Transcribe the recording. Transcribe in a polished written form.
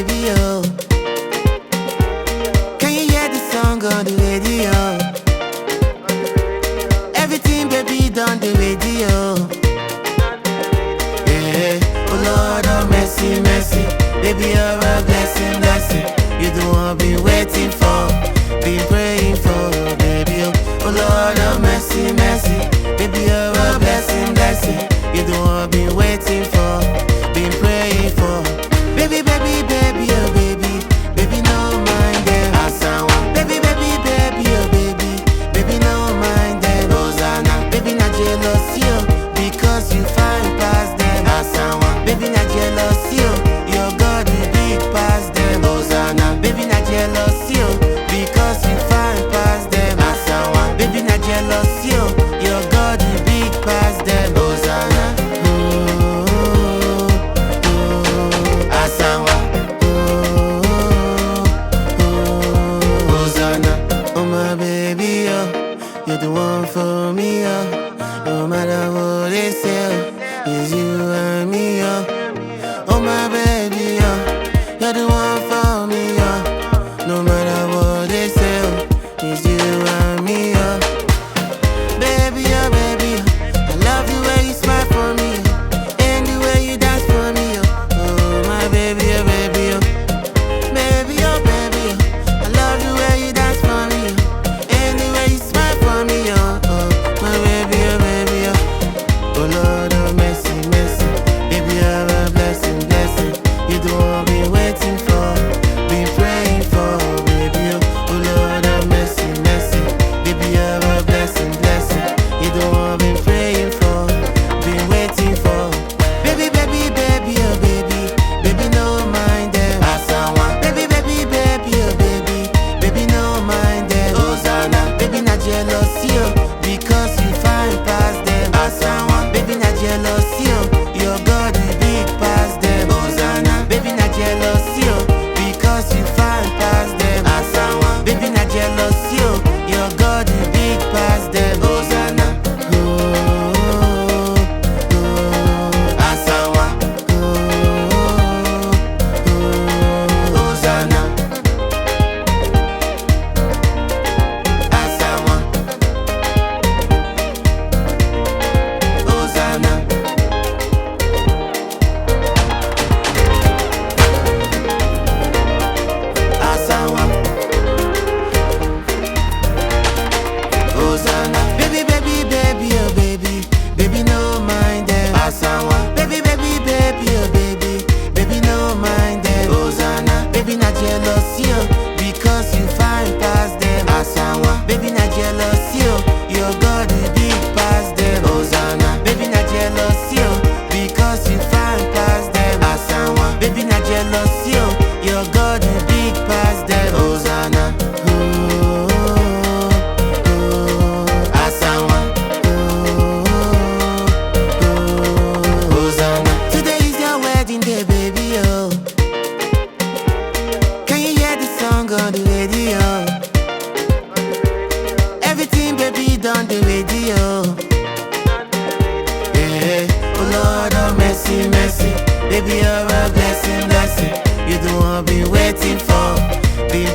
baby, oh. Can you hear the song on the radio? Everything, baby, done the radio. Yeah, oh Lord, oh mercy, mercy. Baby, you're a blessing, blessing. You the one I've been waiting for, been praying for, baby, oh. Oh Lord, oh mercy, mercy. Baby, you're a blessing, blessing. You the one I've been waiting for, been praying for. Baby, baby, baby, oh baby. Baby, no mind them. Asawa. Baby, baby, baby, oh baby. Baby, no mind them. Rosanna. Baby, not jealous, yo. Because you find past them. Asawa. Baby, not jealous, yo. Your God is big past them. Rosanna. Baby, not jealous, yo. Because you find past them. Asawa. Baby, not jealous, yo. Your God is big past them. Rosanna. Asawa. Rosanna. Oh my baby, oh. You're the one for me, oh. No matter what they say, it's you and me, oh. Oh my baby, oh. You're the one for me, oh. No matter what they say, it's you and me, oh. Baby, oh baby, I love the way you smile for me, and the way you dance for me, oh. Oh my baby, oh baby, oh. Baby, oh baby, oh. I love the way you dance for me, and the way you smile for me, oh. Oh my baby, oh baby, oh. Oh Lord, oh mercy, mercy. Baby, you're a blessing, blessing. You the one I've been waiting for, been praying for, baby, oh. Oh Lord, oh mercy, mercy. Baby, you're a blessing, blessing. You the one I've been praying for, been waiting for. Baby, baby, baby, oh baby. Baby, no mind them. Asawa. Baby, baby, baby, oh baby. Baby, no mind them. Hosanna. Baby, not jealous, yo. Because you find past them. Asawa. Baby, not jealous, yo. Your God is big past them. Hosanna. Baby, not jealous, yo. Because you find past them. Asawa. Baby, not jealous, yo. Your God is big past them. Hosanna. Asawa. Hosanna. Asawa. Hosanna. Asawa. Hosanna. Baby, baby, baby, oh baby. Baby, no mind them. Asawa. Baby, baby, baby, oh baby. Baby, no mind them. Hosanna. Baby, not jealous, yo. Because you find past them. Asawa. Baby, not jealous, yo. Your God is big past them. Hosanna. Baby, not jealous, yo. Because you find past them. Asawa. Baby, not jealous, yo. Your God is big past them. Hosanna. Asawa. Hosanna. Today is your wedding day, baby, oh. Can you hear the song on the radio? Everything, baby, done the radio. Yeah, oh Lord, oh mercy, mercy. Baby, you're a blessing, blessing. You the one I've been waiting for, been